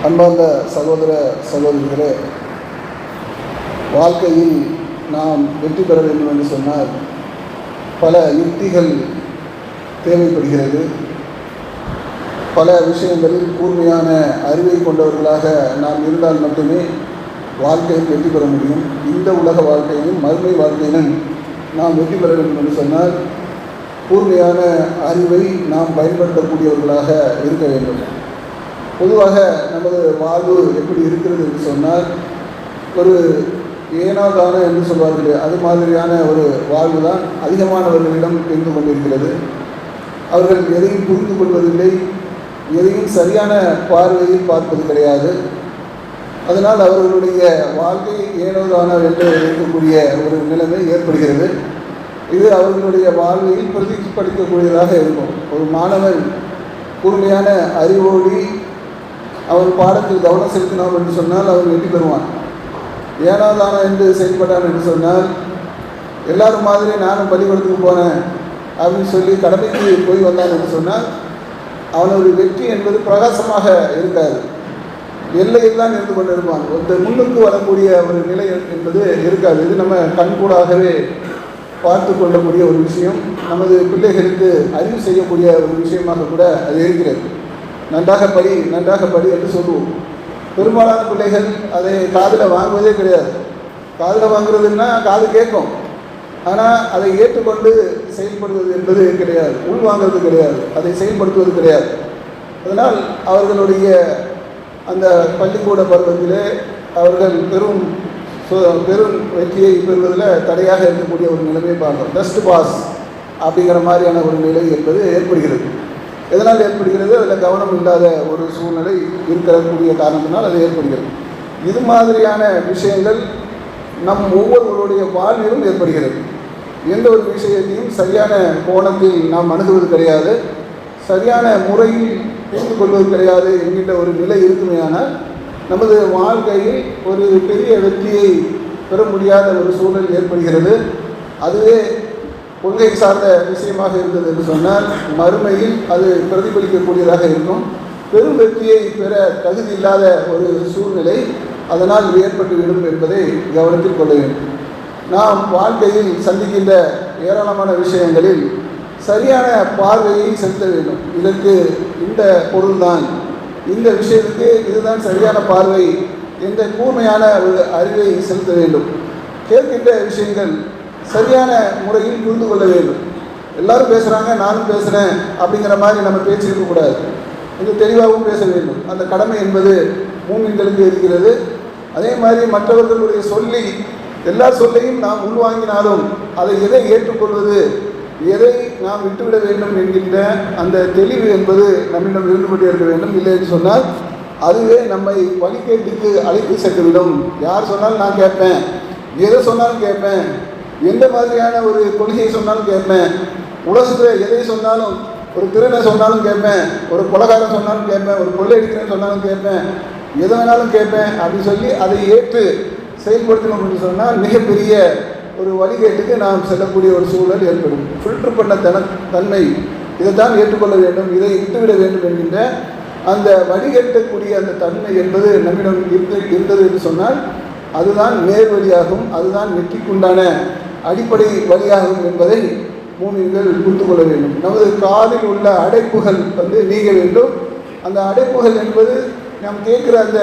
அன்பார்ந்த சகோதர சகோதரிகளே, வாழ்க்கையில் நாம் வெற்றி பெற வேண்டும் என்று சொன்னால் பல யுக்திகள் தேவைப்படுகிறது. பல விஷயங்களில் கூர்மையான அறிவை கொண்டவர்களாக நாம் இருந்தால் மட்டுமே வாழ்க்கையில் வெற்றி பெற முடியும். இந்த உலக வாழ்க்கையிலும் மறுமை வாழ்க்கையிலும் நாம் வெற்றி பெற வேண்டும் என்று சொன்னால் கூர்மையான அறிவை நாம் பயன்படுத்தக்கூடியவர்களாக இருக்க வேண்டும். பொதுவாக நமது வாழ்வு எப்படி இருக்கிறது என்று சொன்னால் ஒரு ஏனாதான என்று சொல்வார்களே, அது மாதிரியான ஒரு வாழ்வு தான் அதிகமானவர்களிடம் இருந்து கொண்டிருக்கிறது. அவர்கள் எதையும் புரிந்து கொள்வதில்லை, எதையும் சரியான பார்வையில் பார்ப்பது கிடையாது. அதனால் அவர்களுடைய வாழ்க்கை ஏனோதான என்று இருக்கக்கூடிய ஒரு நிலைமை ஏற்படுகிறது. இது அவர்களுடைய வாழ்வையில் பிரதிபலிக்கக்கூடியதாக இருக்கும். ஒரு மாணவன் கூர்மையான அறிவோடி அவன் பாடத்தில் கவனம் செலுத்தினான் என்று சொன்னால் அவன் வெற்றி பெறுவான். ஏனாதான என்று செயல்பட்டான் என்று சொன்னால் எல்லாரும் மாதிரி நானும் பள்ளிக்கூடத்துக்கு போனேன் அப்படின்னு சொல்லி கடமைக்கு போய் வந்தான் என்று சொன்னால் அவனுடைய வெற்றி என்பது பிரகாசமாக இருக்காது, எல்லையில் தான் இருந்து கொண்டு இருப்பான். ஒரு முன்னுக்கு வரக்கூடிய ஒரு நிலை என்பது இருக்காது. இது நம்ம கண்கூடாகவே பார்த்து கொள்ளக்கூடிய ஒரு விஷயம். நமது பிள்ளைகளுக்கு அறிவு செய்யக்கூடிய ஒரு விஷயமாக கூட அது இருக்கிறது. நன்றாக படி என்று சொல்லுவோம். பெரும்பாலான பிள்ளைகள் அதை காதில் வாங்குவதே கிடையாது. காதில் வாங்குறதுன்னா காது கேட்கும், ஆனால் அதை ஏற்றுக்கொண்டு செயல்படுவது என்பது கிடையாது, உள்வாங்கிறது கிடையாது, அதை செயல்படுத்துவது கிடையாது. அதனால் அவர்களுடைய அந்த பள்ளிக்கூட பருவத்திலே அவர்கள் பெரும் வெற்றியை பெறுவதில் தடையாக இருக்கக்கூடிய ஒரு நிலைமையை பார்க்கிறோம். ஜஸ்ட் பாஸ் அப்படிங்கிற மாதிரியான ஒரு நிலை என்பது ஏற்படுகிறது. எதனால் ஏற்படுகிறது? அதில் கவனம் இல்லாத ஒரு சூழ்நிலை இருக்கக்கூடிய காரணத்தினால் அது ஏற்படுகிறது. இது மாதிரியான விஷயங்கள் நம் ஒவ்வொருவருடைய வாழ்விலும் ஏற்படுகிறது. எந்த ஒரு விஷயத்தையும் சரியான கோணத்தில் நாம் அணுகுவது கிடையாது, சரியான முறையில் புரிந்து கொள்வது கிடையாது என்கின்ற ஒரு நிலை இருக்குமேயானால் நமது வாழ்க்கையில் ஒரு பெரிய வெற்றியை பெற முடியாத ஒரு சூழல் ஏற்படுகிறது. அதுவே கொள்கை சார்ந்த விஷயமாக இருந்தது என்று சொன்னால் மறுமையில் அது பிரதிபலிக்கக்கூடியதாக இருக்கும். பெரும் வெற்றியை பெற தகுதி இல்லாத ஒரு சூழ்நிலை அதனால் ஏற்பட்டுவிடும் என்பதை கவனத்தில் கொள்ள வேண்டும். நாம் வாழ்க்கையில் சந்திக்கின்ற ஏராளமான விஷயங்களில் சரியான பார்வையை செலுத்த வேண்டும். இதற்கு இந்த பொருள்தான், இந்த விஷயத்துக்கு இதுதான் சரியான பார்வை என்ற கூர்மையான ஒரு அறிவை செலுத்த வேண்டும். கேட்கின்ற விஷயங்கள் சரியான முறையில் புரிந்து கொள்ள வேண்டும். எல்லாரும் பேசுகிறாங்க நானும் பேசுகிறேன் அப்படிங்கிற மாதிரி நம்ம பேச்சு இருக்கக்கூடாது. கொஞ்சம் தெளிவாகவும் பேச வேண்டும். அந்த கடமை என்பது மூமின்களுக்கு இருக்கிறது. அதே மாதிரி மற்றவர்களுடைய எல்லா சொல்லையும் நாம் உள்வாங்கினாலும் அதை எதை ஏற்றுக்கொள்வது, எதை நாம் விட்டுவிட வேண்டும் என்கின்ற அந்த தெளிவு என்பது நம்மிடம் இருந்து கொண்டே இருக்க வேண்டும். இல்லை என்று சொன்னால் அதுவே நம்மை வழிகேட்டுக்கு அழைத்து சென்றுவிடும். யார் சொன்னாலும் நான் கேட்பேன், எதை சொன்னாலும் கேட்பேன், எந்த மாதிரியான ஒரு கொள்கையை சொன்னாலும் கேட்பேன், உலகத்தில் எதை சொன்னாலும், ஒரு திருடனை சொன்னாலும் கேட்பேன், ஒரு கொலைகாரன் சொன்னாலும் கேட்பேன், ஒரு கொள்ளையடிக்கிறேன்னு சொன்னாலும் கேட்பேன், எதை வேணாலும் கேட்பேன் அப்படின்னு சொல்லி அதை ஏற்று செயல்படுத்தணும் என்று சொன்னால் மிகப்பெரிய ஒரு வழிகேட்டுக்கு நாம் செல்லக்கூடிய ஒரு சூழல் ஏற்படும். ஃபில்டர் பண்ண தன்மை, இதைத்தான் ஏற்றுக்கொள்ள வேண்டும், இதை விட்டுவிட வேண்டும் என்கின்ற அந்த வழிகேட்டக்கூடிய அந்த தன்மை என்பது நம்மிடம் இருந்தது என்று சொன்னால் அதுதான் நேர் வழியாகும், அதுதான் வெற்றிக்குண்டான அடிப்படை வழியாகும் என்பதை மூமின்கள் புரிந்து கொள்ள வேண்டும். நமது காதில் உள்ள அடைப்புகள் நீங்க வேண்டும். அந்த அடைப்புகள் என்பது நாம் கேட்குற அந்த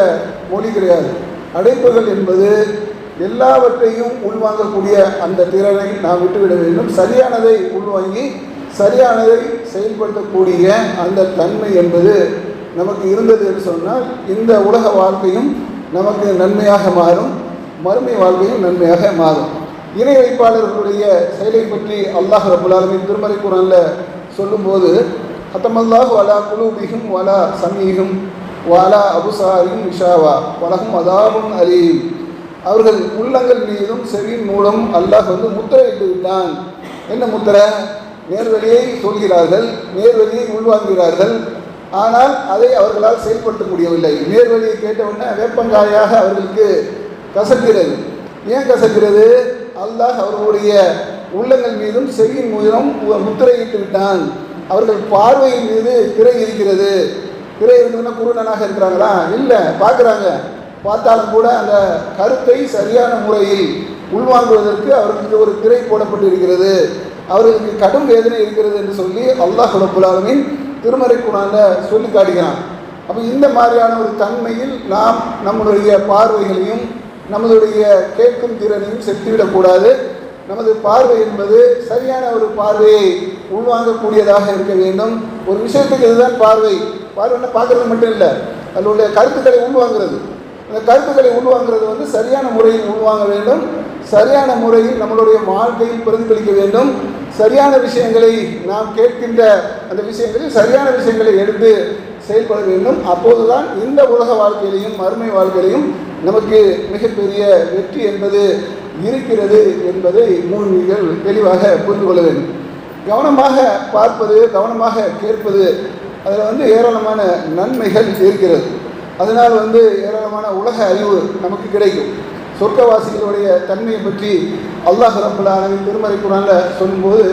மொழி கிடையாது. அடைப்புகள் என்பது எல்லாவற்றையும் உள்வாங்கக்கூடிய அந்த திறனை நாம் விட்டுவிட வேண்டும். சரியானதை உள்வாங்கி சரியானதை செயல்படுத்தக்கூடிய அந்த தன்மை என்பது நமக்கு இருந்தது என்று சொன்னால் இந்த உலக வாழ்க்கையும் நமக்கு நன்மையாக மாறும், மறுமை வாழ்க்கையும் நன்மையாக மாறும். இணை வைப்பாளர்களுடைய செயலை பற்றி அல்லாஹ் ரப்பல் ஆலமீன் திருமறை குர்ஆனில் சொல்லும்போது ஹத்தமல்லாஹு அலா குலூபிஹிம் வலா சமீஹிம் வலா அபுசாரிஹிம் இஷாவா வலஹும் அதாபுன் அலீம். அவர்கள் உள்ளங்கள் மீதும் செவியின் மூலம் அல்லாஹ் முத்திரையிட்டு விட்டான். என்ன முத்திரை? நேர்வழியை சொல்கிறார்கள், நேர்வழியை உள்வாங்குகிறார்கள், ஆனால் அதை அவர்களால் செயல்படுத்த முடியவில்லை. நேர்வழியை கேட்டவுடனே வேப்பங்காயாக அவர்களுக்கு கசக்கிறது. ஏன் கசக்கிறது? அல்லாஹ் அவர்களுடைய உள்ளங்கள் மீதும் செவியின் மூலம் முத்திரையிட்டு விட்டான். அவர்கள் பார்வையின் மீது திரை இருக்கிறது. திரை இருந்ததுன்னா குருடனாக இருக்கிறாங்களா? இல்லை, பார்க்குறாங்க. பார்த்தாலும் கூட அந்த கருத்தை சரியான முறையில் உள்வாங்குவதற்கு அவர்களுக்கு ஒரு திரை போடப்பட்டு இருக்கிறது, அவர்களுக்கு கடும் வேதனை இருக்கிறது என்று சொல்லி அல்லாஹ் ரப்பல் ஆலமீன் திருமறை குர்ஆனில் சொல்லி காட்டுகிறான். அப்போ இந்த மாதிரியான ஒரு தன்மையில் நாம் நம்முடைய பார்வைகளையும் நம்மளுடைய கேட்கும் திறனையும் செலுத்திவிடக்கூடாது. நமது பார்வை என்பது சரியான ஒரு பார்வையை உள்வாங்கக்கூடியதாக இருக்க வேண்டும். ஒரு விஷயத்துக்கு இதுதான் பார்வை. பார்வைன்னா பார்க்குறது மட்டும் இல்லை, அதனுடைய கருத்துக்களை உள்வாங்கிறது. அந்த கருத்துக்களை உள்வாங்கிறது வந்து சரியான முறையில் உள்வாங்க வேண்டும், சரியான முறையில் நம்மளுடைய வாழ்க்கையில் பிரதிபலிக்க வேண்டும். சரியான விஷயங்களை நாம் கேட்கின்ற அந்த விஷயங்களில் சரியான விஷயங்களை எடுத்து செயல்பட வேண்டும். அப்போதுதான் இந்த உலக வாழ்க்கையிலையும் மறுமை வாழ்க்கையிலையும் நமக்கு மிகப்பெரிய வெற்றி என்பது இருக்கிறது என்பதை மூமின்கள் தெளிவாக புரிந்து கொள்ள வேண்டும். கவனமாக பார்ப்பது, கவனமாக கேட்பது, அதில் வந்து ஏராளமான நன்மைகள் இருக்கிறது. அதனால் வந்து ஏராளமான உலக அறிவு நமக்கு கிடைக்கும். சொர்க்கவாசிகளுடைய தன்மையை பற்றி அல்லாஹ் ரப்பல் ஆலமீன் திருமறை குர்ஆனில் சொல்லும்போது,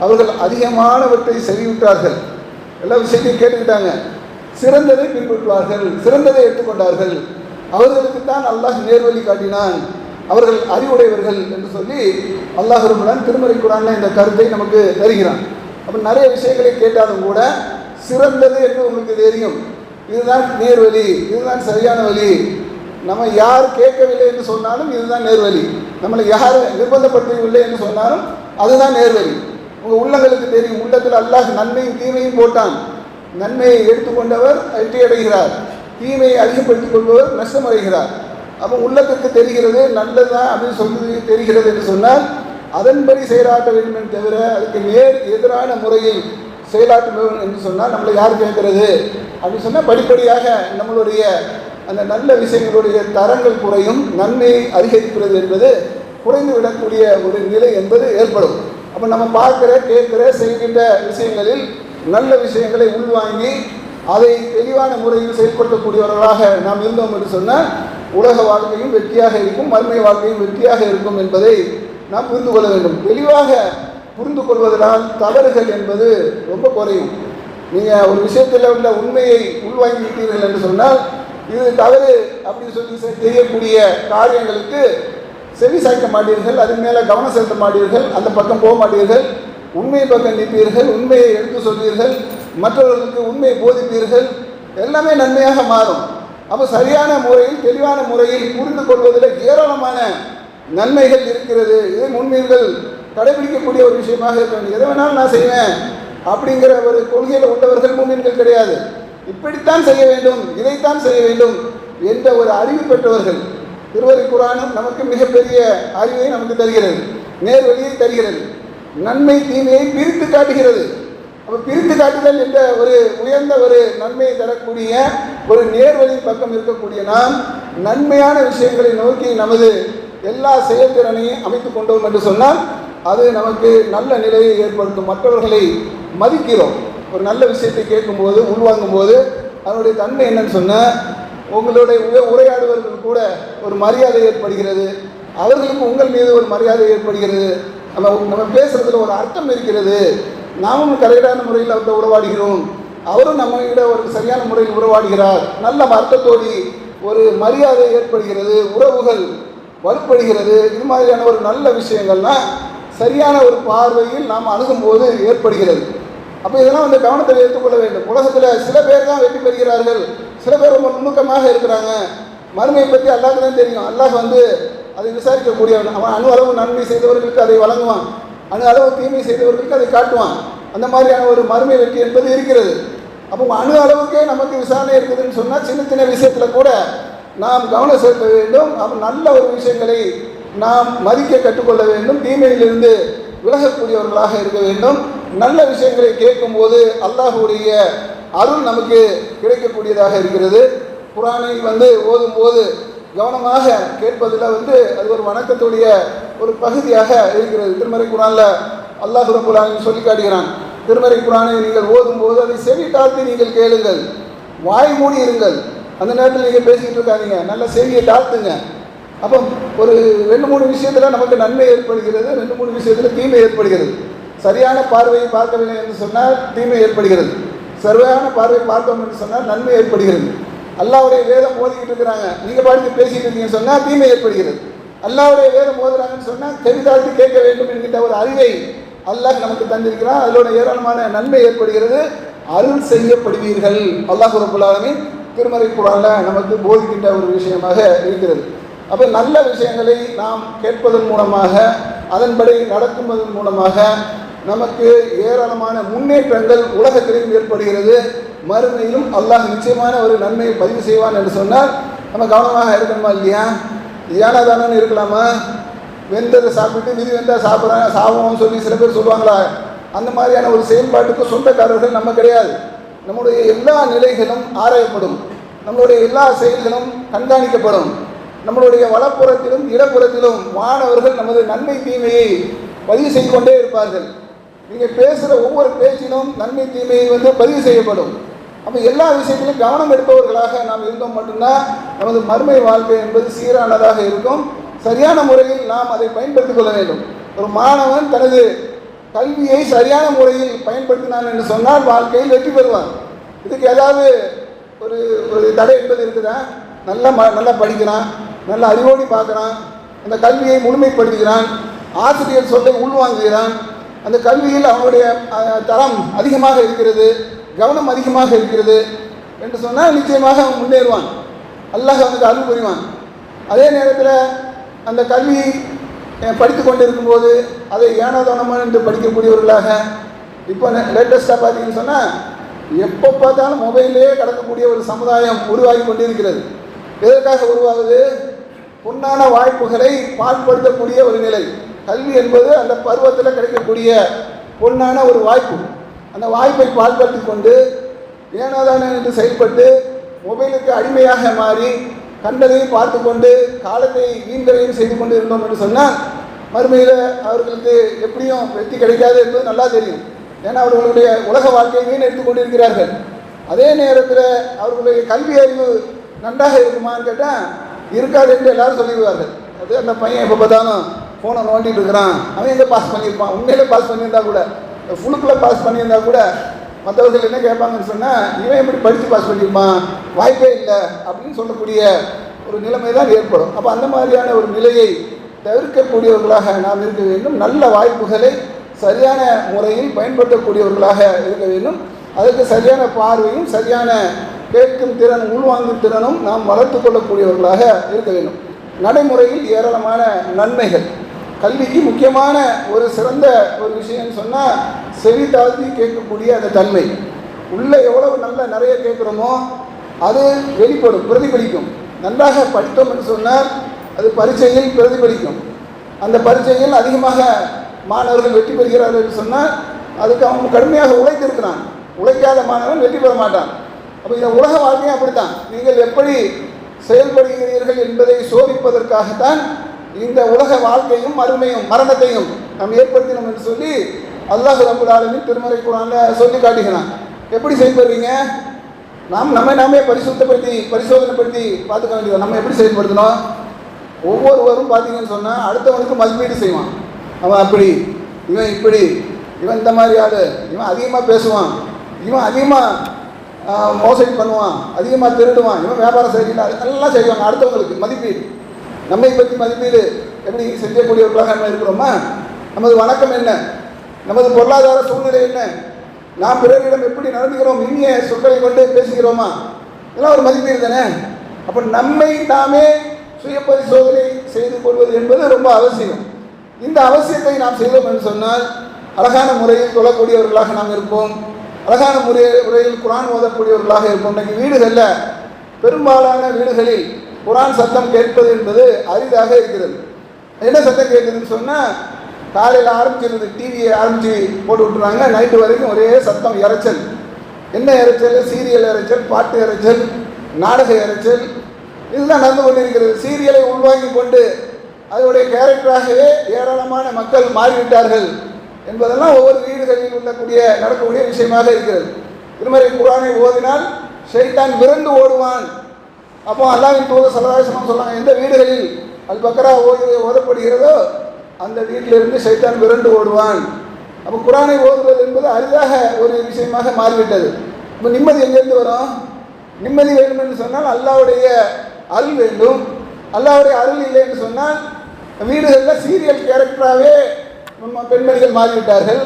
அவர்கள் அதிகமானவற்றை செவிவிட்டார்கள், எல்லா விஷயத்தையும் கேட்டுக்கிட்டாங்க, சிறந்ததை பின்பற்றுவார்கள், சிறந்ததை எடுத்துக்கொண்டார்கள், அவர்களுக்கு தான் அல்லாஹ் நேர்வழி காட்டினான், அவர்கள் அறிவுடையவர்கள் என்று சொல்லி அல்லாஹ் ரப்பல் ஆலமீன் திருமறை குர்ஆனில் இந்த கருத்தை நமக்கு தருகிறான். அப்போ நிறைய விஷயங்களை கேட்டாலும் கூட சிறந்தது என்று உங்களுக்கு தெரியும், இதுதான் நேர்வழி, இதுதான் சரியான வழி. நம்ம யார் கேட்கவில்லை என்று சொன்னாலும் இதுதான் நேர்வழி, நம்மளை யார் நிர்பந்தப்படுத்தவில்லை என்று சொன்னாலும் அதுதான் நேர்வழி. உங்கள் உள்ளங்களுக்கு தெரியும், உள்ளத்தில் அல்லாஹ் நன்மையும் தீமையும் போட்டான். நன்மையை எடுத்துக்கொண்டவர் வெற்றி அடைகிறார், தீமையை அதிகப்படுத்திக் கொள்பவர் நஷ்டமடைகிறார். அப்போ உள்ளத்திற்கு தெரிகிறது நல்லதுதான் அப்படின்னு சொல்லி தெரிகிறது என்று சொன்னால் அதன்படி செயலாற்ற வேண்டும் என்று தவிர அதுக்கு நேர் எதிரான முறையில் செயலாற்ற வேண்டும் என்று சொன்னால் நம்மளை யார் கேட்கிறது அப்படின்னு சொன்னால் படிப்படியாக நம்மளுடைய அந்த நல்ல விஷயங்களுடைய தரங்கள் குறையும், நன்மையை அதிகரிக்கிறது என்பது குறைந்து விடக்கூடிய ஒரு நிலை என்பது ஏற்படும். அப்போ நம்ம பார்க்குற கேட்குற செய்கின்ற விஷயங்களில் நல்ல விஷயங்களை உள்வாங்கி அதை தெளிவான முறையில் செயல்படுத்தக்கூடியவர்களாக நாம் இருந்தோம் என்று சொன்னால் உலக வாழ்க்கையும் வெற்றியாக இருக்கும், மறுமை வாழ்க்கையும் வெற்றியாக இருக்கும் என்பதை நாம் புரிந்து கொள்ள வேண்டும். தெளிவாக புரிந்து கொள்வதனால் தவறுகள் என்பது ரொம்ப குறையும். நீங்கள் ஒரு விஷயத்தில் உள்ள உண்மையை உள்வாங்கி விட்டீர்கள் என்று சொன்னால் இது தவறு அப்படின்னு சொல்லி தெரியக்கூடிய காரியங்களுக்கு செவி சாய்க்க மாட்டீர்கள், அதன் மேலே கவனம் செலுத்த மாட்டீர்கள், அந்த பக்கம் போக மாட்டீர்கள், உண்மையை பக்கம் நிற்பீர்கள், உண்மையை எடுத்து சொல்வீர்கள், மற்றவர்களுக்கு உண்மையை போதிப்பீர்கள், எல்லாமே நன்மையாக மாறும். அப்போ சரியான முறையில் தெளிவான முறையில் புரிந்து கொள்வதில் ஏராளமான நன்மைகள் இருக்கிறது. இதை முன்மீன்கள் கடைபிடிக்கக்கூடிய ஒரு விஷயமாக இருக்க வேண்டும். எதை வேணாலும் நான் செய்வேன் அப்படிங்கிற ஒரு கொள்கையில் உள்ளவர்கள் முன்மீன்கள் கிடையாது. இப்படித்தான் செய்ய வேண்டும், இதைத்தான் செய்ய வேண்டும் என்ற ஒரு அறிவு பெற்றவர்கள். திருமறை குர்ஆனும் நமக்கு மிகப்பெரிய அறிவை நமக்கு தருகிறது, நேர்வழியை தருகிறது, நன்மை தீமையை பிரித்து காட்டுகிறது. அப்போ பிரித்து காட்டுதல் என்ற ஒரு உயர்ந்த ஒரு நன்மையை தரக்கூடிய ஒரு நேர்வழி பக்கம் இருக்கக்கூடிய நாம் நன்மையான விஷயங்களை நோக்கி நமது எல்லா செயல்திறனையும் அமைத்து கொண்டோம் என்று சொன்னால் அது நமக்கு நல்ல நிலையை ஏற்படுத்தும். மற்றவர்களை மதிக்கிறோம். ஒரு நல்ல விஷயத்தை கேட்கும்போது உள்வாங்கும் போது அதனுடைய தன்மை என்னன்னு சொன்னால் உங்களுடைய உரையாடுவர்கள் கூட ஒரு மரியாதை ஏற்படுகிறது, அவர்களுக்கு உங்கள் மீது ஒரு மரியாதை ஏற்படுகிறது, நம்ம பேசுறதுல ஒரு அர்த்தம் இருக்கிறது, நாமும் கரெக்டான முறையில் அவர்கிட்ட உறவாடுகிறோம், அவரும் நம்மகிட்ட ஒரு சரியான முறையில் உறவாடுகிறார், நல்ல அர்த்தத்தோடு ஒரு மரியாதை ஏற்படுகிறது, உறவுகள் வலுப்படுகிறது. இது மாதிரியான ஒரு நல்ல விஷயங்கள்லாம் சரியான ஒரு பார்வையில் நாம் அணுகும்போது ஏற்படுகிறது. அப்போ இதெல்லாம் வந்து கவனத்தில் எடுத்துக்கொள்ள வேண்டும். உலகத்தில் சில பேர் தான் வெற்றி பெறுகிறார்கள், சில பேர் ரொம்ப நுணுக்கமாக இருக்கிறாங்க. மறுமையை பற்றி அல்லாஹ்க்கு தான் தெரியும். அல்லாஹ் வந்து அதை விசாரிக்கக்கூடியவன். அவன் அணு அளவு நன்மை செய்தவர்களுக்கு அதை வழங்குவான், அணு அளவு தீமை செய்தவர்களுக்கு அதை காட்டுவான். அந்த மாதிரியான ஒரு மறுமை வெற்றி என்பது இருக்கிறது. அப்போ அணு அளவுக்கே நமக்கு விசாரணை இருக்குதுன்னு சொன்னால் சின்ன சின்ன விஷயத்தில் கூட நாம் கவனம் செலுத்த வேண்டும். அப்போ நல்ல ஒரு விஷயங்களை நாம் மதிக்க கற்றுக்கொள்ள வேண்டும், தீமையிலிருந்து விலகக்கூடியவர்களாக இருக்க வேண்டும். நல்ல விஷயங்களை கேட்கும்போது அல்லாஹ்வுடைய அருள் நமக்கு கிடைக்கக்கூடியதாக இருக்கிறது. குர்ஆனை வந்து ஓதும்போது கவனமாக கேட்பதில் வந்து அது ஒரு வணக்கத்துடைய ஒரு பகுதியாக இருக்கிறது. திருமறை குர்ஆனில் அல்லாஹ் ரப்பல் ஆலமீன் சொல்லி காட்டுகிறான், திருமறை குர்ஆனை நீங்கள் ஓதும்போது அதை செவி தாழ்த்தி நீங்கள் கேளுங்கள், வாய் மூடி இருங்கள். அந்த நேரத்தில் நீங்கள் பேசிக்கிட்டு இருக்காதீங்க, நல்ல செவியை தாழ்த்துங்க. அப்போ ஒரு 2-3 விஷயத்தில் நமக்கு நன்மை ஏற்படுகிறது, 2-3 விஷயத்தில் தீமை ஏற்படுகிறது. சரியான பார்வையை பார்க்கவில்லை என்று சொன்னால் தீமை ஏற்படுகிறது, சரியான பார்வை பார்த்தோம் என்று சொன்னால் நன்மை ஏற்படுகிறது. அல்லாஹ்வுடைய வேதம் ஓதிக்கிட்டு இருக்கிறாங்க, நீங்கள் பாட்டுக்கு பேசிக்கிட்டு இருக்கீங்கன்னு சொன்னால் தீமை ஏற்படுகிறது. அல்லாஹ்வுடைய வேதம் ஓதுறாங்கன்னு சொன்னால் செவிதாழ்த்தி கேட்க வேண்டும் என்கின்ற ஒரு அறிவை அல்லாஹ் நமக்கு தந்திருக்கிறான். அதோட ஏராளமான நன்மை ஏற்படுகிறது. அருள் செய்யப்படுவீர்கள் அல்லாஹ் ரப்பல் ஆலமீன் திருமறை குர்ஆனில் நமக்கு போதிக்கின்ற ஒரு விஷயமாக இருக்கிறது. அப்போ நல்ல விஷயங்களை நாம் கேட்பதன் மூலமாக அதன்படி நடக்குவதன் மூலமாக நமக்கு ஏராளமான முன்னேற்றங்கள் உலகத்திலும் ஏற்படுகிறது. மறுமையிலும் அல்லாஹ் நிச்சயமான ஒரு நன்மையை பதிவு செய்வான் என்று சொன்னால் நம்ம கவனமாக இருக்கணுமா இல்லையா? ஏனாதானு இருக்கலாமா? வெந்ததை சாப்பிட்டு விதி வெந்தால் சாப்பிடுவோம்னு சொல்லி சில பேர் சொல்லுவாங்களா? அந்த மாதிரியான ஒரு செயல்பாட்டுக்கு சொந்தக்காரர்கள் நம்ம கிடையாது. நம்முடைய எல்லா நிலைகளும் ஆராயப்படும், நம்மளுடைய எல்லா செயல்களும் கண்காணிக்கப்படும். நம்மளுடைய வலப்புறத்திலும் இடப்புறத்திலும் மாணவர்கள் நமது நன்மை தீமையை பதிவு செய்து கொண்டே இருப்பார்கள். நீங்கள் பேசுகிற ஒவ்வொரு பேச்சிலும் நன்மை தீமையை பதிவு செய்யப்படும். அப்போ எல்லா விஷயத்திலும் கவனம் எடுப்பவர்களாக நாம் இருந்தோம் மட்டும்தான் நமது மறுமை வாழ்க்கை என்பது சீரானதாக இருக்கும். சரியான முறையில் நாம் அதை பயன்படுத்திக் கொள்ள வேண்டும். ஒரு மாணவன் தனது கல்வியை சரியான முறையில் பயன்படுத்தினான் என்று சொன்னால் வாழ்க்கையில் வெற்றி பெறுவான். இதுக்கு ஏதாவது ஒரு ஒரு தடை என்பது இருக்குதா? நல்லா படிக்கிறான், நல்ல அறிவோடி பார்க்குறான், அந்த கல்வியை முழுமைப்படுத்துகிறான், ஆசிரியர் சொல்லை உள்வாங்குகிறான், அந்த கல்வியில் அவனுடைய தரம் அதிகமாக இருக்கிறது, கவனம் அதிகமாக இருக்கிறது என்று சொன்னால் நிச்சயமாக அவன் முன்னேறுவான். அல்லாஹ் அவனுக்கு அருள் புரிவான். அதே நேரத்தில் அந்த கல்வியை படித்து கொண்டு இருக்கும்போது அதை ஏனோதானமாக என்று படிக்கக்கூடியவர்களாக இப்போ லேட்டஸ்ட்டாக பார்த்தீங்கன்னு சொன்னால் எப்போ பார்த்தாலும் மொபைலே கடக்கக்கூடிய ஒரு சமுதாயம் உருவாகி கொண்டிருக்கிறது. எதற்காக உருவாகுது? பொன்னான வாய்ப்புகளை பாழ்படுத்தக்கூடிய ஒரு நிலை. கல்வி என்பது அந்த பருவத்தில் கிடைக்கக்கூடிய பொன்னான ஒரு வாய்ப்பு. அந்த வாய்ப்பை பாழ்படுத்தி கொண்டு ஏனோதானே என்று செயல்பட்டு மொபைலுக்கு அடிமையாக மாறி கண்டதையும் பார்த்து கொண்டு காலத்தை வீண்களையும் செய்து கொண்டு இருந்தோம் என்று சொன்னால் மறுமையில் அவர்களுக்கு எப்படியும் வெற்றி கிடைக்காது என்பது நல்லா தெரியும். ஏன்னா அவர்களுடைய உலக வாழ்க்கையை வீணெடுத்து கொண்டிருக்கிறார்கள். அதே நேரத்தில் அவர்களுடைய கல்வி அறிவு நன்றாக இருக்குமான்னு கேட்டால் இருக்காது என்று எல்லாரும் சொல்லிடுவார்கள். அது அந்த பையன் எப்போ பார்த்தாலும் ஃபோனை நோண்டிட்டு இருக்கிறான், அவன் எங்கே பாஸ் பண்ணியிருப்பான்? உண்மையிலே பாஸ் பண்ணியிருந்தா கூட, ஃபுல்லுக்குள்ளே பாஸ் பண்ணியிருந்தா கூட மற்றவர்கள் என்ன கேட்பாங்கன்னு சொன்னால் இவன் எப்படி படித்து பாஸ் பண்ணியிருப்பான், வாய்ப்பே இல்லை அப்படின்னு சொல்லக்கூடிய ஒரு நிலைமை தான் ஏற்படும். அப்போ அந்த மாதிரியான ஒரு நிலையை தவிர்க்கக்கூடியவர்களாக நாம் இருக்க வேண்டும். நல்ல வாய்ப்புகளை சரியான முறையில் பயன்படுத்தக்கூடியவர்களாக இருக்க வேண்டும். அதுக்கு சரியான பார்வையும் சரியான கேட்கும் திறன் உள்வாங்கும் திறனும் நாம் வளர்த்து கொள்ளக்கூடியவர்களாக இருக்க வேண்டும். நடைமுறையில் ஏராளமான நன்மைகள். கல்விக்கு முக்கியமான ஒரு சிறந்த ஒரு விஷயம்னு சொன்னால் செவி தாழ்த்தி கேட்கக்கூடிய அந்த தன்மை. உள்ளே எவ்வளவு நிறைய கேட்குறோமோ அது வெளிப்படும், பிரதிபலிக்கும். நன்றாக படித்தோம் என்று சொன்னால் அது பரீட்சையில் பிரதிபலிக்கும். அந்த பரீட்சையில் அதிகமாக மாணவர்கள் வெற்றி பெறுகிறார்கள் என்று சொன்னால் அதுக்கு அவங்க கடுமையாக உழைத்திருக்கிறான். உழைக்காத மாணவன் வெற்றி பெற மாட்டான். அப்போ இந்த உலக வாழ்க்கையும் அப்படித்தான். நீங்கள் எப்படி செயல்படுகிறீர்கள் என்பதை சோதிப்பதற்காகத்தான் இந்த உலக வாழ்க்கையும் மறுமையும் மரணத்தையும் நாம் ஏற்படுத்தினோம் என்று சொல்லி அல்லாஹ் ரப்பல் ஆலமீன் திருமறை குர்ஆனில் சொல்லி காட்டுகிறான். எப்படி செயல்படுறீங்க? நாமே பரிசோதனைப்படுத்தி பார்த்துக்க வேண்டியது. நம்ம எப்படி செயல்படுத்தணும்? ஒவ்வொருவரும் பார்த்தீங்கன்னு சொன்னால் அடுத்தவனுக்கு மதிப்பீடு செய்வான். அவன் அப்படி, இவன் இப்படி, இவன் இந்த மாதிரி ஆள், இவன் அதிகமாக பேசுவான், இவன் அதிகமாக மோசடி பண்ணுவான், அதிகமாக திருடுவான், இவன் வியாபாரம் செய்யல, அதெல்லாம் செய்வாங்க. அடுத்தவங்களுக்கு மதிப்பீடு, நம்மை பற்றி மதிப்பீடு எப்படி செய்யக்கூடியவர்களாக நம்ம இருக்கிறோமா? நமது வணக்கம் என்ன? நமது பொருளாதார சூழ்நிலை என்ன? நாம் பிறரிடம் எப்படி நடந்துகிறோம்? இனிய சொற்களை கொண்டு பேசுகிறோமா? இதெல்லாம் ஒரு மதிப்பீடு தானே. அப்போ நம்மை நாமே சுய பரிசோதனை செய்து கொள்வது என்பது ரொம்ப அவசியம். இந்த அவசியத்தை நாம் செய்தோம் என்று சொன்னால் அழகான முறையில் தொழக்கூடியவர்களாக நாம் இருப்போம். அழகான முறையில் குர்ஆன் ஓதக்கூடியவர்களாக இருப்போம். இன்றைக்கு வீடுகளில், பெரும்பாலான வீடுகளில் குர்ஆன் சத்தம் கேட்பது என்பது அரிதாக இருக்கிறது. என்ன சத்தம் கேட்குதுன்னு சொன்னால் காலையில் ஆரம்பிச்சிருது, டிவியை ஆரம்பித்து போட்டு விட்டுறாங்க, நைட்டு வரைக்கும் ஒரே சத்தம், இறைச்சல். என்ன இறைச்சல்? சீரியல் இறைச்சல், பாட்டு இறைச்சல், நாடக இறைச்சல், இதுதான் நடந்து கொண்டிருக்கிறது. சீரியலை உள்வாங்கி கொண்டு அதனுடைய கேரக்டராகவே ஏராளமான மக்கள் மாறிவிட்டார்கள் என்பதெல்லாம் ஒவ்வொரு வீடுகளில் நடக்கக்கூடிய விஷயமாக இருக்கிறது. திருமறை குர்ஆனை ஓதினால் ஷைத்தான் விரண்டு ஓடுவான். அப்போ அல்லாஹ்வின் தூதர் ஸல்லல்லாஹு அலைஹி வஸல்லம் சொன்னாங்க, எந்த வீடுகளில் அல் பக்ரா ஓதப்படுகிறதோ அந்த வீட்டிலிருந்து ஷைத்தான் விரண்டு ஓடுவான். அப்போ குர்ஆனை ஓதுவது என்பது அரிதாக ஒரு விஷயமாக மாறிவிட்டது. இப்போ நிம்மதி எங்கேருந்து வரும்? நிம்மதி வேண்டும் என்று சொன்னால் அல்லாஹ்வுடைய அருள் வேண்டும். அல்லாஹ்வுடைய அருள் இல்லை என்று சொன்னால் வீடுகளில் சீரியல் கேரக்டராகவே பெண்மணிகள் மாறிவிட்டார்கள்.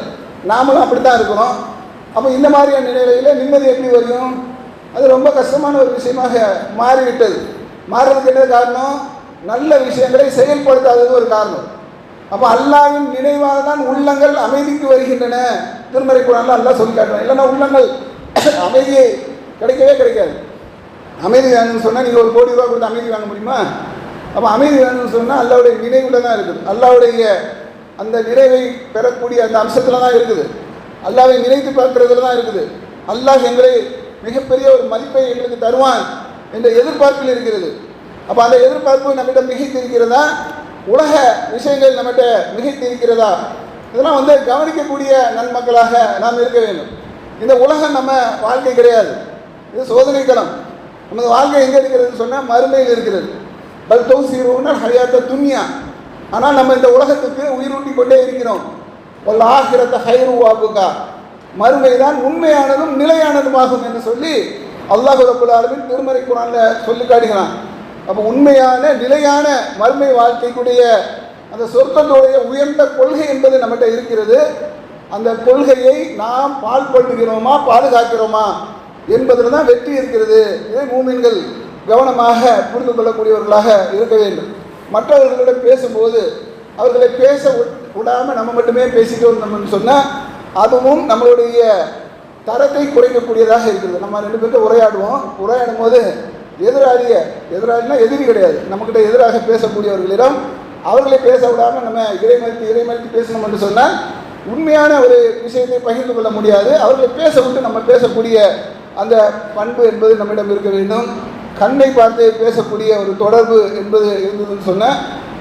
நாமளும் அப்படித்தான் இருக்கிறோம். அப்போ இந்த மாதிரியான நிலையில் நிம்மதி எப்படி வரும்? அது ரொம்ப கஷ்டமான ஒரு விஷயமாக மாறிவிட்டது. மாறுறதுக்கு என்ன காரணம்? நல்ல விஷயங்களை செயல்படுத்தாதது ஒரு காரணம். அப்போ அல்லாஹ்வின் நினைவாக தான் உள்ளங்கள் அமைதிக்கு வருகின்றன. திருமறை குர்ஆன்ல அல்லாஹ் சொல்லி காட்டுறான். இல்லைன்னா உள்ளங்கள் அமைதியை கிடைக்கவே கிடைக்காது. அமைதி வேணும்னு சொன்னால் நீங்கள் ஒரு கோடி ரூபா கொடுத்து அமைதி வாங்க முடியுமா? அப்போ அமைதி வேணும்னு சொன்னால் அல்லாஹ்வுடைய நினைவில் தான் இருக்குது. அல்லாஹ்வுடைய அந்த நினைவை பெறக்கூடிய அந்த அம்சத்தில் தான் இருக்குது. அல்லாஹ்வை நினைத்து பார்க்கறதுல தான் இருக்குது. அல்லாஹ் எங்களை மிகப்பெரிய ஒரு மதிப்பை எங்களுக்கு தருவான் என்ற எதிர்பார்ப்பில் இருக்கிறது. அப்போ அந்த எதிர்பார்ப்பு நம்மிடம் மிகைத்திருக்கிறதா? உலக விஷயங்கள் நம்மகிட்ட மிகைத்திருக்கிறதா? இதெல்லாம் கவனிக்கக்கூடிய நன்மக்களாக நாம் இருக்க வேண்டும். இந்த உலகம் நம்ம வாழ்க்கை கிடையாது, இது சோதனை களம். நமது வாழ்க்கை எங்கே இருக்கிறதுன்னு சொன்னால் மறுமையில் இருக்கிறது. பல் தௌசீரூன ஹயாத்த துன்யா. ஆனால் நம்ம இந்த உலகத்துக்கு உயிரூட்டி கொண்டே இருக்கிறோம். வல் ஆகிரத்த ஹைரு வாபுகா. மறுமை தான் உண்மையானதும் நிலையானதுமாகும் என்று சொல்லி அல்லாஹ் ரப்பல் ஆலமீன் திருமறை குர்ஆன்ல சொல்லி காட்டுகிறான். அப்போ உண்மையான நிலையான மறுமை வாழ்க்கைக்குடைய அந்த சொர்க்கத்துடைய உயர்ந்த கொள்கை என்பது நம்மகிட்ட இருக்கிறது. அந்த கொள்கையை நாம் பாழ்படுத்துகிறோமா பாதுகாக்கிறோமா என்பதில் தான் வெற்றி இருக்கிறது. இதை மூமின்கள் கவனமாக புரிந்து கொள்ளக்கூடியவர்களாக இருக்க வேண்டும். மற்றவர்களிடம் பேசும்போது அவர்களை பேச விடாமல் நம்ம மட்டுமே பேசிட்டு வந்தோம்னு சொன்னால் அதுவும் நம்மளுடைய தரத்தை குறைக்கக்கூடியதாக இருக்கிறது. நம்ம ரெண்டு பேர்கிட்ட உரையாடும் போது எதிராளினா எதிரி கிடையாது, நம்மக்கிட்ட எதிராக பேசக்கூடியவர்களிடம் அவர்களை பேச விடாமல் நம்ம இறைமறித்து பேசணும் என்று சொன்னால் உண்மையான ஒரு விஷயத்தை பகிர்ந்து கொள்ள முடியாது. அவர்களை பேச விட்டு நம்ம பேசக்கூடிய அந்த பண்பு என்பது நம்மிடம் இருக்க வேண்டும். கண்ணை பார்த்து பேசக்கூடிய ஒரு தொடர்பு என்பது இருந்ததுன்னு சொன்னால்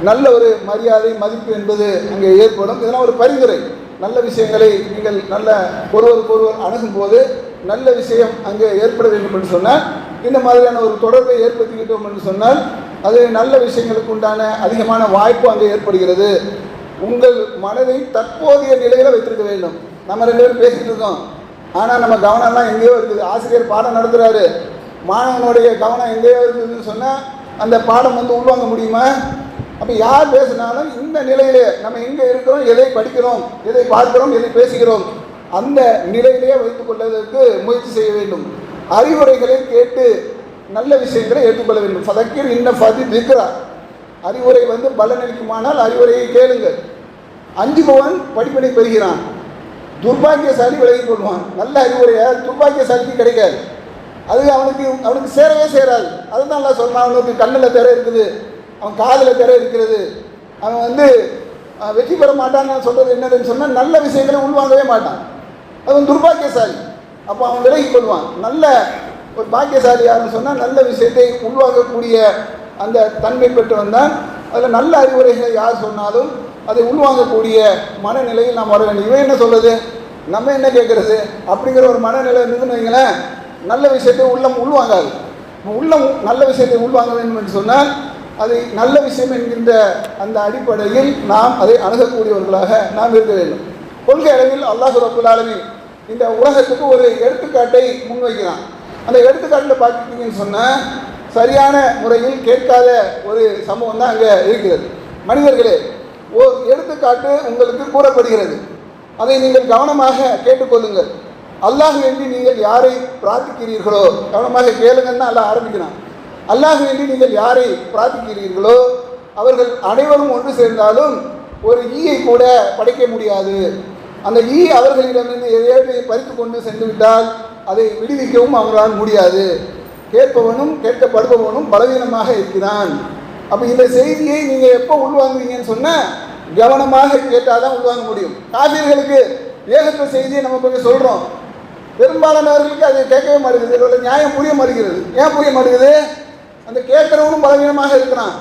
நல்ல ஒரு மரியாதை மதிப்பு என்பது அங்கே ஏற்படும். இதெல்லாம் ஒரு பரிந்துரை. நல்ல விஷயங்களை நீங்கள் நல்ல ஒருவருக்கொருவர் அணுகும்போது நல்ல விஷயம் அங்கே ஏற்பட வேண்டும் என்று சொன்னால் இந்த மாதிரியான ஒரு தொடர்பை ஏற்படுத்திக்கிட்டோம் என்று சொன்னால் அது நல்ல விஷயங்களுக்கு உண்டான அதிகமான வாய்ப்பு அங்கே ஏற்படுகிறது. உங்கள் மனதை தற்போதைய நிலையில் வைத்திருக்க வேண்டும். நம்ம ரெண்டு பேரும் பேசிகிட்டு இருக்கோம், ஆனால் நம்ம கவனம்லாம் எங்கேயோ இருக்குது. ஆசிரியர் பாடம் நடத்துகிறாரு, மாணவனுடைய கவனம் எங்கேயோ இருக்குதுன்னு சொன்னால் அந்த பாடம் உள்வாங்க முடியுமா? அப்போ யார் பேசினாலும் இந்த நிலையிலே நம்ம எங்கே இருக்கிறோம், எதை படிக்கிறோம், எதை பார்க்கிறோம், எதை பேசுகிறோம், அந்த நிலையிலேயே வைத்துக் கொள்வதற்கு முயற்சி செய்ய வேண்டும். அறிவுரைகளை கேட்டு நல்ல விஷயங்களை ஏற்றுக்கொள்ள வேண்டும். ஃபதக்கிர் இன்ன ஃபதி திக்ரா. அறிவுரை பலனளிக்குமானால் அறிவுரையை கேளுங்கள். அஞ்சுபவன் படிப்பினை பெறுகிறான், துர்பாக்கியசாலி விலகிக் கொள்வான். நல்ல அறிவுரையை துர்பாக்கியசாலிக்கு கிடைக்காது, அது அவனுக்கு சேரவே சேராது. அதுதான் நல்லா சொல்கிறான். அவனுக்கு கண்ணில் திரை இருக்குது, அவன் காதில் திரை இருக்கிறது, அவன் வெற்றி பெற மாட்டான்னு சொல்கிறது என்னதுன்னு சொன்னால் நல்ல விஷயங்களை உள்வாங்கவே மாட்டான். அவன் துர்பாக்கியசாலி. அப்போ அவன் விலகி கொள்வான். நல்ல ஒரு பாக்கியசாலி யாருன்னு சொன்னால் நல்ல விஷயத்தை உள்வாங்கக்கூடிய அந்த தன்மை பெற்றவன் தான். அதில் நல்ல அறிவுரைகளை யார் சொன்னாலும் அதை உள்வாங்கக்கூடிய மனநிலையில் நாம் வர வேண்டும். இவன் என்ன சொல்கிறது, நம்ம என்ன கேட்குறது அப்படிங்கிற ஒரு மனநிலை இருந்துன்னு வைங்களேன், நல்ல விஷயத்தை உள்வாங்காது. உள்ளம் நல்ல விஷயத்தை உள்வாங்க வேண்டும் என்று சொன்னால் அதை நல்ல விஷயம் என்கின்ற அந்த அடிப்படையில் நாம் அதை அணுகக்கூடியவர்களாக நாம் இருக்க வேண்டும். கொள்கை அளவில் அல்லாஹ் ரப்பல் ஆலமீன் இந்த உலகத்துக்கு ஒரு எடுத்துக்காட்டை முன்வைக்கிறான். அந்த எடுத்துக்காட்டில் பார்த்துக்கிட்டீங்கன்னு சொன்னால் சரியான முறையில் கேட்காத ஒரு சம்பவம் தான் அங்கே இருக்கிறது. மனிதர்களே, ஒரு எடுத்துக்காட்டு உங்களுக்கு கூறப்படுகிறது, அதை நீங்கள் கவனமாக கேட்டுக்கொள்ளுங்கள். அல்லாஹ் வேண்டி நீங்கள் யாரை பிரார்த்திக்கிறீர்களோ, கவனமாக கேளுங்கன்னா அல்லாஹ் ஆரம்பிக்கிறான். அல்லாஹ் வேண்டி நீங்கள் யாரை பிரார்த்திக்கிறீர்களோ அவர்கள் அனைவரும் ஒன்று சேர்ந்தாலும் ஒரு ஈயை கூட படைக்க முடியாது. அந்த ஈ அவர்களிடமிருந்து எதையாவது பறித்து கொண்டு சென்று விட்டால் அதை விடுவிக்கவும் அவர்களால் முடியாது. கேட்பவனும் கேட்கப்படுபவனும் பலவீனமாக இருக்கிறான். அப்போ இந்த செய்தியை நீங்கள் எப்போ உள்வாங்குவீங்கன்னு சொன்னால் கவனமாக கேட்டால் தான் உள்வாங்க முடியும். காபிர்களுக்கு ஏகத்துவ செய்தியை நம்ம கொஞ்சம் சொல்கிறோம், பெரும்பாலானவர்களுக்கு அதை கேட்கவே மாட்டேங்குது. இதோட நியாயம் புரிய மாட்டேங்கிறது. ஏன் புரிய மாட்டேங்குது? அந்த கேட்குறவனும் பலவீனமாக இருக்கிறான்.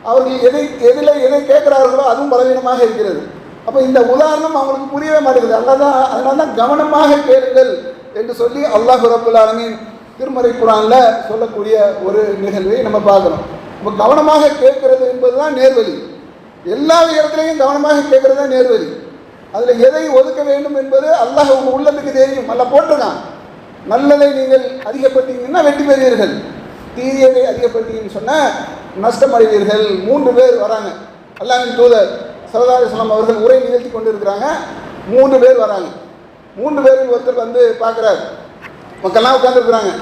அவர்கள் எதை கேட்குறார்களோ அதுவும் பலவீனமாக இருக்கிறது. அப்போ இந்த உதாரணம் அவங்களுக்கு புரியவே மாட்டேங்குது. அதனால தான் கவனமாக கேளுங்கள் என்று சொல்லி அல்லாஹ் ரப்பல் ஆலமீன் திருமறை குர்ஆனில் சொல்லக்கூடிய ஒரு நிகழ்வை நம்ம பார்க்குறோம். இப்போ கவனமாக கேட்கறது என்பது தான் நேர்வழி. எல்லா இடத்துலையும் கவனமாக கேட்கறது தான் நேர்வழி. அதில் எதை ஒதுக்க வேண்டும் என்பது அல்லாஹ் உங்கள் உள்ளத்துக்கு தெரியும், நல்லா போட்டிருக்கான். நல்லதை நீங்கள் அதிகப்படுத்திங்கன்னா வெற்றி பெறுவீர்கள், தீயதை அதிகப்படுத்திங்கன்னு சொன்னால் நஷ்டம் அடைவீர்கள். 3 பேர் வராங்க. அல்லாஹ்வின் தூதர் ஸல்லல்லாஹு அலைஹி வஸல்லம் அவர்கள் உரை நிகழ்த்தி கொண்டு இருக்கிறாங்க. 3 பேர் வராங்க. 3 பேரில் ஒருத்தர் வந்து பார்க்குறாரு, மக்கள்லாம் உட்காந்துருக்குறாங்க.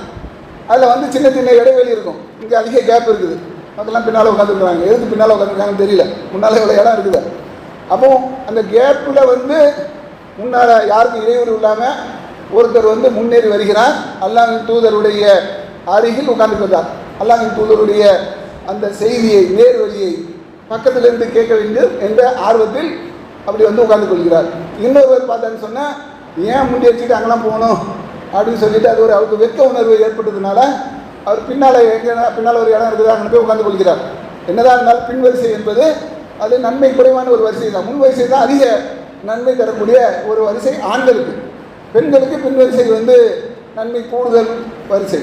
அதில் வந்து சின்ன சின்ன இடைவெளி இருக்கும், இங்கே அதிக கேப் இருக்குது. மக்கள்லாம் பின்னால் உட்காந்துருக்குறாங்க. எதுக்கு பின்னால் உட்காந்துருக்காங்கன்னு தெரியல, முன்னால் இவ்வளோ இடம் இருக்குது. அப்போ அந்த கேப்பில் வந்து முன்னால் யாருக்கும் இடையூறு இல்லாமல் ஒருத்தர் வந்து முன்னேறி வருகிறார். அல்லாஹ்வின் தூதருடைய அருகில் உட்கார்ந்து வந்தார். அல்லாஹ்வின் தூதருடைய அந்த செய்தியை, நேர் வழியை பக்கத்திலிருந்து கேட்க வேண்டும் என்ற ஆர்வத்தில் அப்படி வந்து உட்கார்ந்து கொள்கிறார். இன்னொருவர் பார்த்தான்னு சொன்னால், ஏன் முன்னே வச்சுட்டு அங்கெல்லாம் போகணும் அப்படின்னு சொல்லிட்டு அது ஒரு அவருக்கு வெட்க உணர்வு ஏற்பட்டதுனால அவர் பின்னால் பின்னால் ஒரு இடம் இருக்குது, அங்கே போய் உட்கார்ந்து கொள்கிறார். என்னதான் இருந்தாலும் பின் வரிசை என்பது அது நன்மை குறைவான ஒரு வரிசை தான். முன் வரிசை தான் அதிக நன்மை தரக்கூடிய ஒரு வரிசை ஆண்களுக்கு. பெண்களுக்கு பின் வரிசை வந்து நன்மை கூடுதல் வரிசை.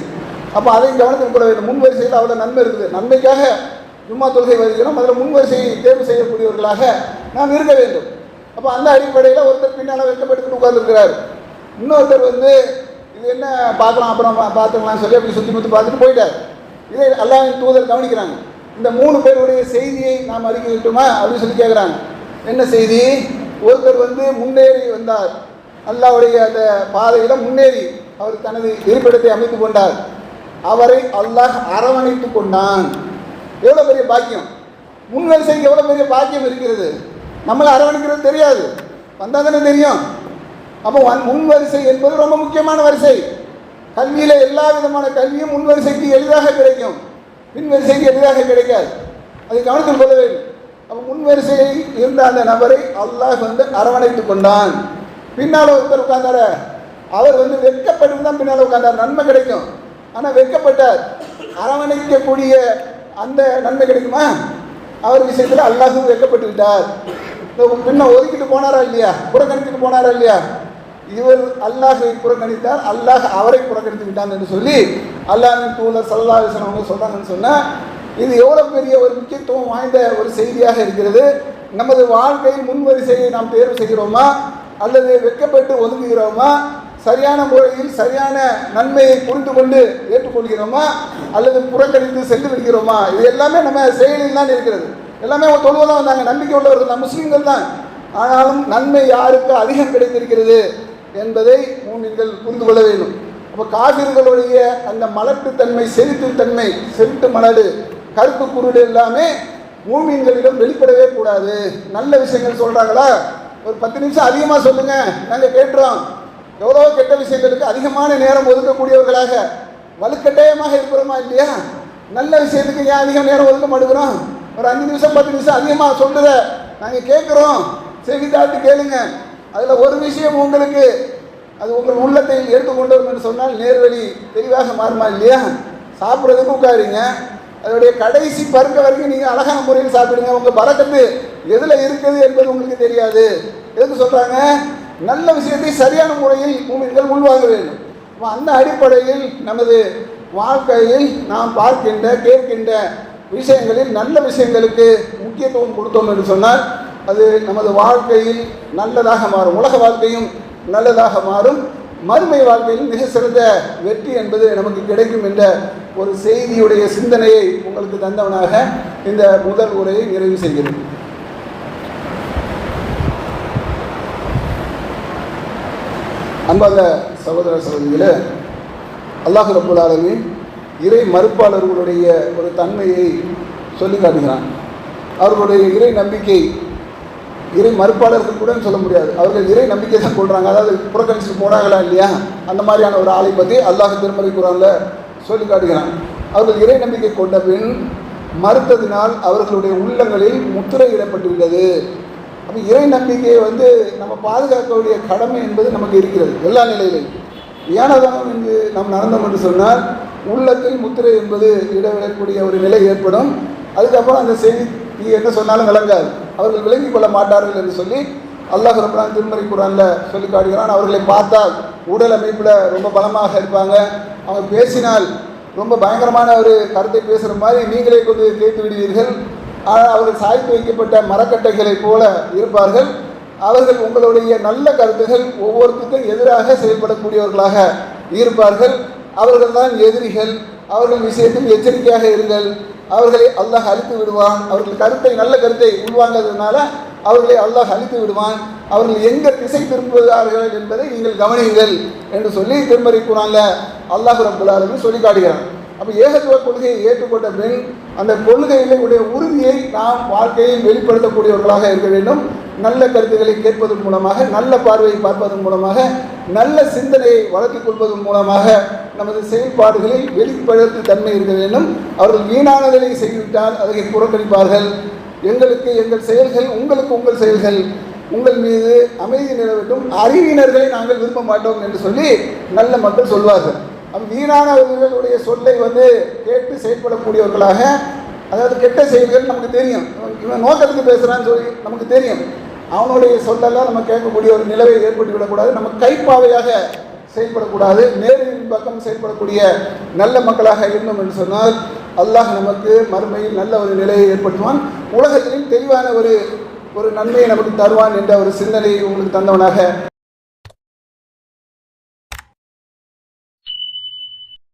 அப்போ அதையும் கவனத்தில் கொள்ள வேண்டும். முன் வரிசையில் அவ்வளோ நன்மை இருக்குது. நன்மைக்காக ஜும்மா தொழுகை வருகிறோம், அதில் முன் வரிசையை தேர்வு செய்யக்கூடியவர்களாக நாம் இருக்க வேண்டும். அப்போ அந்த அடிப்படையில் ஒருத்தர் பின்னால் வைக்கப்பட்டு உட்கார்ந்துருக்கிறார். இன்னொருத்தர் வந்து இது என்ன பார்க்கலாம், அப்புறம் பார்த்துக்கலாம்னு சொல்லி அப்படி சுற்றி முற்றி பார்த்துட்டு போயிட்டார். இதை அல்லாஹ்வின் தூதர் கவனிக்கிறாங்க. இந்த 3 பேருடைய செய்தியை நாம் அறிவிக்கட்டுமா அப்படின்னு சொல்லி கேட்குறாங்க. என்ன செய்தி? ஒருத்தர் வந்து முன்னேறி வந்தார், அல்லாஹ்வுடைய அந்த பாதையில் முன்னேறி அவர் தனது இருப்பிடத்தை அமைத்து கொண்டார். அவரை அல்லாஹ் அரவணைத்து கொண்டான். எவ்வளோ பெரிய பாக்கியம்! முன்வரிசைக்கு எவ்வளோ பெரிய பாக்கியம் இருக்கிறது. நம்மளை அரவணைக்கிறது தெரியாது, வந்தால் தானே தெரியும். அப்போ முன்வரிசை என்பது ரொம்ப முக்கியமான வரிசை. கல்வியில் எல்லா விதமான கல்வியும் முன்வரிசைக்கு எளிதாக கிடைக்கும், பின்வரிசைக்கு எளிதாக கிடைக்காது. அதை கவனத்தில் கொள்ள வேண்டும். அப்போ முன்வரிசையை இருந்த அந்த நபரை அல்லாஹ் வந்து அரவணைத்து கொண்டான். பின்னால் ஒருத்தர் உட்கார்ந்தார, அவர் வந்து வெட்கப்பட்டு தான் பின்னால் உட்கார்ந்தார். நன்மை கிடைக்கும், ஆனால் வெட்கப்பட்டார். அரவணைக்கக்கூடிய அந்த நன்மை கிடைக்குமா? அவர் விஷயத்தில் அல்லாஹ் வெட்கப்பட்டு விட்டார். பின்ன ஒதுக்கிட்டு போனாரா இல்லையா, புறக்கணித்துட்டு போனாரா இல்லையா? இவர் அல்லாஹை புறக்கணித்தார், அல்லாஹ் அவரை புறக்கணித்து விட்டான் என்று சொல்லி அல்லாஹ்வின் தூதர் ஸல்லல்லாஹு அலைஹி வஸல்லம் அவங்க சொல்கிறாங்கன்னு சொன்னால், இது எவ்வளோ பெரிய ஒரு முக்கியத்துவம் வாய்ந்த ஒரு செய்தியாக இருக்கிறது. நமது வாழ்க்கையில் முன்வரிசையை நாம் தேர்வு செய்கிறோமா, அல்லது வெட்கப்பட்டு ஒதுங்குகிறோமா? சரியான முறையில் சரியான நன்மையை புரிந்து கொண்டு ஏற்றுக்கொள்கிறோமா, அல்லது புறக்கணித்து சென்று விடுகிறோமா? இது எல்லாமே நம்ம செயலில் தான் இருக்கிறது. எல்லாமே அவங்க தொழுவதான் வந்தாங்க, நம்பிக்கை உள்ளவர்கள் தான், முஸ்லீம்கள் தான். ஆனாலும் நன்மை யாருக்கு அதிகம் கிடைத்திருக்கிறது என்பதை மூமின்கள் புரிந்து கொள்ள வேண்டும். அப்போ காபிர்களுடைய அந்த மலட்டுத்தன்மை, செழித்துத்தன்மை, செவிட்டு மலடு, கருப்பு குருடு எல்லாமே மூமின்களிடம் வெளிப்படவே கூடாது. நல்ல விஷயங்கள் சொல்கிறாங்களா, ஒரு 10 நிமிஷம் அதிகமாக சொல்லுங்கள், நாங்கள் கேட்டுறோம். எவ்வளோ கெட்ட விஷயங்களுக்கு அதிகமான நேரம் ஒதுக்கக்கூடியவர்களாக வலுக்கட்டாயமாக இருக்கிறோமா இல்லையா? நல்ல விஷயத்துக்கு ஏன் அதிகம் நேரம் ஒதுக்க மாட்டேங்கிறோம்? ஒரு 5 நிமிஷம் 10 நிமிஷம் அதிகமாக சொல்லுத நாங்கள் கேட்குறோம், செவி தாட்டு கேளுங்க. அதில் ஒரு விஷயம் உங்களுக்கு அது உங்கள் உள்ளத்தை எடுத்துக்கொண்டோம் என்று சொன்னால் நேர்வழி தெளிவாக மாறுமா இல்லையா? சாப்பிட்றதுக்கு உட்காருங்க, அதோடைய கடைசி பருக்க வரைக்கும் நீங்கள் அழகான முறையில் சாப்பிடுங்க. உங்கள் பறக்கத்து எதில் இருக்குது என்பது உங்களுக்கு தெரியாது. எதுக்கு சொல்கிறாங்க? நல்ல விஷயத்தை சரியான முறையில் மூமின்கள் உள்வாங்க வேண்டும். அந்த அடிப்படையில் நமது வாழ்க்கையில் நாம் பார்க்கின்ற கேட்கின்ற விஷயங்களில் நல்ல விஷயங்களுக்கு முக்கியத்துவம் கொடுத்தோம் என்று சொன்னால் அது நமது வாழ்க்கையில் நல்லதாக மாறும். உலக வாழ்க்கையும் நல்லதாக மாறும், மறுமை வாழ்க்கையில் மிக சிறந்த வெற்றி என்பது நமக்கு கிடைக்கும் என்ற ஒரு செய்தியுடைய சிந்தனையை உங்களுக்கு தந்தவனாக இந்த முதல் உரையை நிறைவு செய்கிறேன். அன்பார்ந்த சகோதர சகோதரிகளே, அல்லாஹ் ரப்பல் ஆலமீன் இறை மறுப்பாளர்களுடைய ஒரு தன்மையை சொல்லி காட்டுகிறான். அவர்களுடைய இறை நம்பிக்கை, இறை மறுப்பாளர்கள் கூட சொல்ல முடியாது, அவர்கள் இறை நம்பிக்கை தான் கொள்கிறாங்க. அதாவது புறக்கணிச்சுட்டு போனாங்களா இல்லையா, அந்த மாதிரியான ஒரு ஆளை பற்றி அல்லாஹ் திருமறை குர்ஆன்ல சொல்லி காட்டுகிறான். அவர்கள் இறை நம்பிக்கை கொண்ட பின் மறுத்ததினால் அவர்களுடைய உள்ளங்களில் முத்திரையிடப்பட்டுவிட்டது. அப்போ இறை நம்பிக்கையை வந்து நம்ம பாதுகாக்கக்கூடிய கடமை என்பது நமக்கு இருக்கிறது எல்லா நிலையிலும். ஏனதானம் என்று நாம் நடந்தோம் என்று சொன்னால் உள்ளத்தில் முத்திரை என்பது இடவிடக்கூடிய ஒரு நிலை ஏற்படும். அதுக்கப்புறம் அந்த செய்தி என்ன சொன்னாலும் விளங்காது, அவர்கள் விளங்கி கொள்ள மாட்டார்கள் என்று சொல்லி அல்லாஹ் ரப்பல் திருமறை குர்ஆனில் சொல்லி காட்டுகிறான். அவர்களை பார்த்தால் உடல் அமைப்பில் ரொம்ப பலமாக இருப்பாங்க, அவங்க பேசினால் ரொம்ப பயங்கரமான ஒரு கருத்தை பேசுகிற மாதிரி நீங்களே கொண்டு கேட்டு விடுவீர்கள். ஆனால் அவர்கள் சாய்த்து வைக்கப்பட்ட மரக்கட்டைகளைப் போல இருப்பார்கள். அவர்கள் உங்களுடைய நல்ல கருத்துகள் ஒவ்வொருத்துக்கும் எதிராக செயல்படக்கூடியவர்களாக இருப்பார்கள். அவர்கள்தான் எதிரிகள். அவர்கள் விஷயத்தில் எச்சரிக்கையாக இருங்கள். அவர்களை அல்லாஹ் அழித்து விடுவான். அவர்கள் கருத்தை நல்ல கருத்தை உள்வாங்கிறதுனால அவர்களை அல்லாஹ் அழித்து விடுவான். அவர்கள் எங்கே திசை திரும்புகிறார்கள் என்பதை நீங்கள் கவனியுங்கள் என்று சொல்லி திருமறை குர்ஆன்ல அல்லாஹ் ரப்பல் ஆலமீன் சொல்லி காட்டுகிறான். அப்போ ஏகத்துவ கொள்கையை ஏற்றுக்கொண்ட பின் அந்த கொள்கையினுடைய உறுதியை நாம் வாழ்க்கையில் வெளிப்படுத்தக்கூடியவர்களாக இருக்க வேண்டும். நல்ல கருத்துக்களை கேட்பதன் மூலமாக, நல்ல பார்வையை பார்ப்பதன் மூலமாக, நல்ல சிந்தனையை வளர்த்துக் கொள்வதன் மூலமாக நமது செயல்பாடுகளில் வெளிப்படுத்து தன்மை இருக்க வேண்டும். அவர்கள் வீணானதை செய்துவிட்டால் அதை புறக்கணிப்பார்கள். எங்களுக்கு எங்கள் செயல்கள், உங்களுக்கு உங்கள் செயல்கள், உங்கள் மீது அமைதி நிலவட்டும், அறிவினர்களை நாங்கள் விரும்ப மாட்டோம் என்று சொல்லி நல்ல மக்கள் சொல்வார்கள். அப்போ வீணானவர்களுடைய சொல்லை கேட்டு செயல்படக்கூடியவர்களாக, அதாவது கெட்ட செயல்கள் நமக்கு தெரியும், இவன் நோக்கத்துக்கு பேசுகிறான்னு சொல்லி நமக்கு தெரியும், அவனுடைய சொல்லெல்லாம் நம்ம கேட்கக்கூடிய ஒரு நிலவை ஏற்பட்டுவிடக்கூடாது. நம்ம கைப்பாவையாக செயல்படக்கூடாது. நேரின் பக்கம் செயல்படக்கூடிய நல்ல மக்களாக இருந்தோம் என்று சொன்னால் அல்லாஹ் நமக்கு மறுமையில் நல்ல ஒரு நிலையை ஏற்படுத்துவான். உலகத்திலும் தெளிவான ஒரு நன்மையை நமக்கு தருவான் என்ற ஒரு சிந்தனையை உங்களுக்கு தந்தவனாக